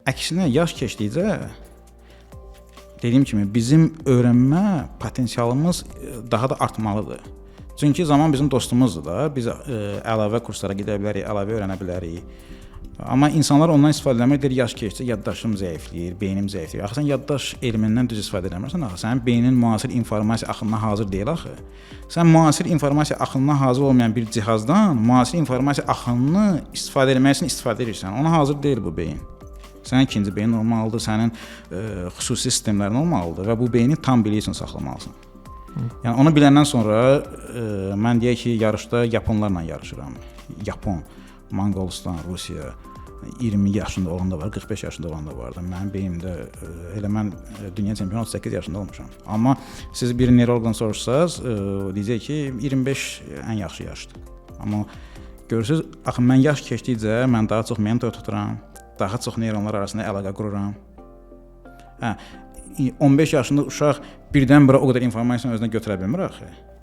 əksinə yaş keçdikcə dediyim kimi bizim öyrənmə potensialımız daha da artmalıdır. Çünki zaman bizim dostumuzdur da. Biz əlavə kurslara gedə bilərik, əlavə öyrənə bilərik. Amma insanlar ondan istifadə etmir, deyir yaş keçsə yaddaşım zəifləyir, beynim zəifləyir. Axı sən yaddaş elmindən düz istifadə etmirsən axı. Sənin beynin müasir informasiya axınına hazır deyil axı. Sən müasir informasiya axınına hazır olmayan bir cihazdan müasir informasiya axınını istifadə etmək üçün istifadə edirsən. Ona hazır deyil bu beyin. Sənin ikinci beyin olmalıdır, sənin xüsusi sistemlərin olmalıdır və bu beyni tam bilik üçün saxlamalısan. Yəni onu biləndən sonra mən deyək ki, yarışda yaponlarla yarışıram. Yapon, Monqolistan, Rusiya 20 yaşında olan da var, 45 yaşında olan da var da. Mənim beynimdə elə mən dünya çempionu 38 yaşında olmuşam. Amma siz bir neuroloqdan soruşsanız, deyəcək ki, 25 ən yaxşı yaşdır. Amma görürsüz, axı mən yaş keçdikcə mən daha çox mentor tuturam, daha çox neyronlar arasında əlaqə qururam. 15 yaşında uşaq birdən-birə o qədər informasiyanı özünə götürə bilmir axı.